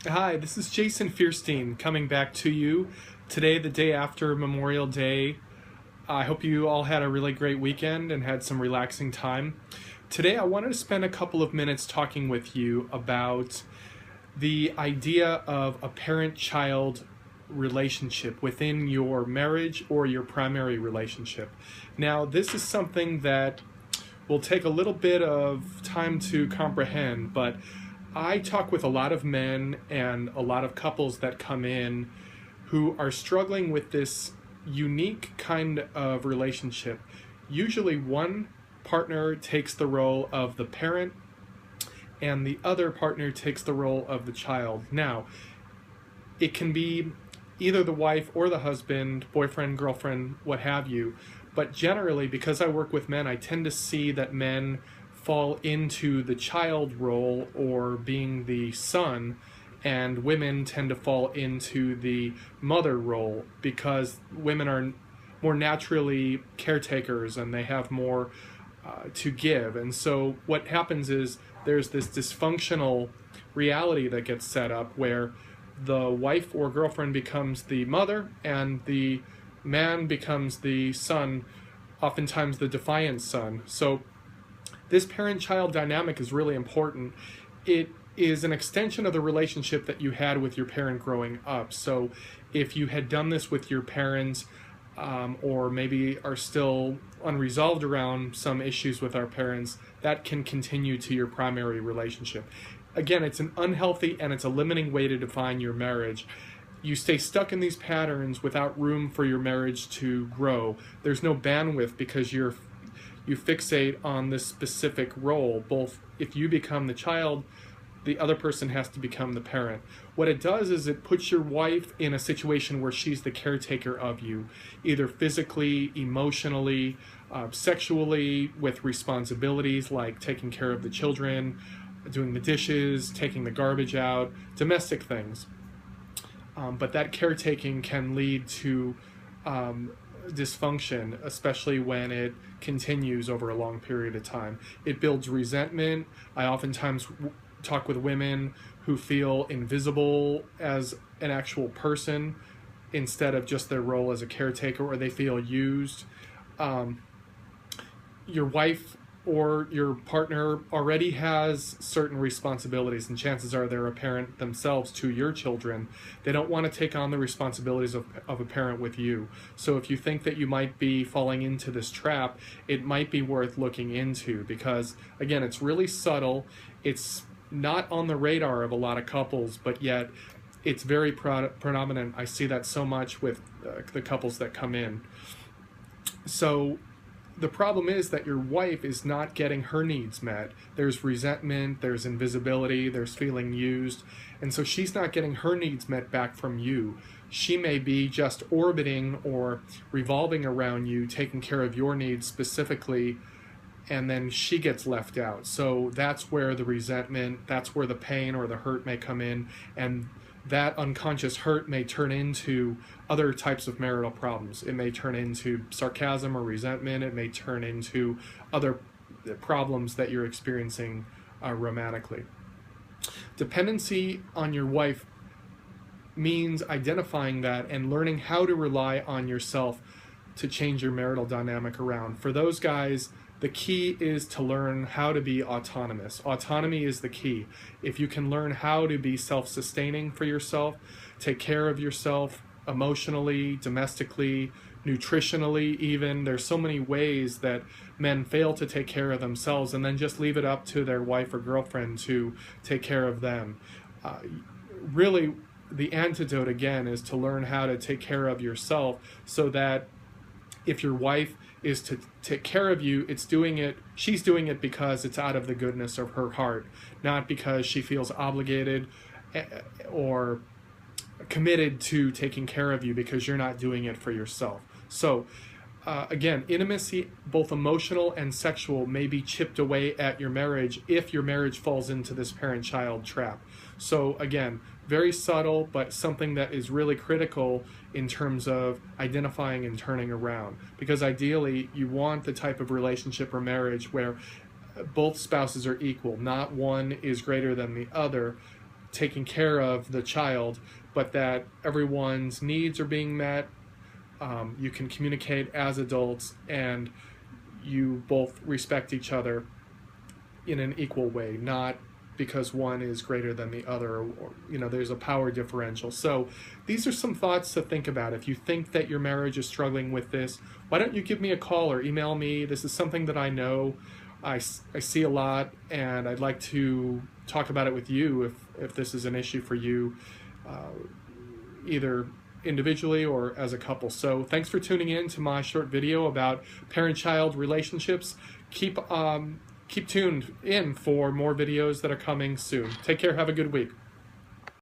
Hi, this is Jason Fierstein coming back to you today, the day after Memorial Day. I hope you all had a really great weekend and had some relaxing time. Today, I wanted to spend a couple of minutes talking with you about the idea of a parent-child relationship within your marriage or your primary relationship. Now, this is something that will take a little bit of time to comprehend, but I talk with a lot of men and a lot of couples that come in who are struggling with this unique kind of relationship. Usually, one partner takes the role of the parent and the other partner takes the role of the child. Now, it can be either the wife or the husband, boyfriend, girlfriend, what have you. But generally, because I work with men, I tend to see that men fall into the child role or being the son, and women tend to fall into the mother role because women are more naturally caretakers and they have more to give. And so what happens is there's this dysfunctional reality that gets set up where the wife or girlfriend becomes the mother and the man becomes the son, oftentimes the defiant son. So this parent-child dynamic is really important. It is an extension of the relationship that you had with your parent growing up. So if you had done this with your parents, or maybe are still unresolved around some issues with our parents, that can continue to your primary relationship. Again, it's an unhealthy and it's a limiting way to define your marriage. You stay stuck in these patterns without room for your marriage to grow. There's no bandwidth because you fixate on this specific role. Both if you become the child, the other person has to become the parent. What it does is it puts your wife in a situation where she's the caretaker of you, either physically, emotionally, sexually, with responsibilities like taking care of the children, doing the dishes, taking the garbage out, domestic things. But that caretaking can lead to dysfunction, especially when it continues over a long period of time. It builds resentment. I oftentimes talk with women who feel invisible as an actual person instead of just their role as a caretaker, or they feel used. Your wife or your partner already has certain responsibilities, and chances are they're a parent themselves to your children. They don't want to take on the responsibilities of a parent with you. So if you think that you might be falling into this trap, it might be worth looking into because, again, it's really subtle. It's not on the radar of a lot of couples, but yet it's very predominant. I see that so much with the couples that come in. So the problem is that your wife is not getting her needs met. There's resentment, there's invisibility, there's feeling used, and so she's not getting her needs met back from you. She may be just orbiting or revolving around you, taking care of your needs specifically, and then she gets left out. So that's where the resentment, that's where the pain or the hurt may come in, and that unconscious hurt may turn into other types of marital problems. It may turn into sarcasm or resentment. It may turn into other problems that you're experiencing romantically. Dependency on your wife means identifying that and learning how to rely on yourself to change your marital dynamic around. For those guys, the key is to learn how to be autonomous. Autonomy is the key. If you can learn how to be self-sustaining for yourself, take care of yourself emotionally, domestically, nutritionally even. There's so many ways that men fail to take care of themselves and then just leave it up to their wife or girlfriend to take care of them. Really, the antidote again is to learn how to take care of yourself so that if your wife is to take care of you, she's doing it because it's out of the goodness of her heart, not because she feels obligated or committed to taking care of you because you're not doing it for yourself. So again, intimacy, both emotional and sexual, may be chipped away at your marriage if your marriage falls into this parent-child trap. So again, very subtle, but something that is really critical in terms of identifying and turning around. Because ideally, you want the type of relationship or marriage where both spouses are equal, not one is greater than the other. taking care of the child, but that everyone's needs are being met. You can communicate as adults, and you both respect each other in an equal way, not because one is greater than the other, or there's a power differential. So these are some thoughts to think about. If you think that your marriage is struggling with this, why don't you give me a call or email me? This is something that I know I see a lot, and I'd like to talk about it with you if this is an issue for you, either individually or as a couple. So thanks for tuning in to my short video about parent-child relationships. Keep tuned in for more videos that are coming soon. Take care. Have a good week.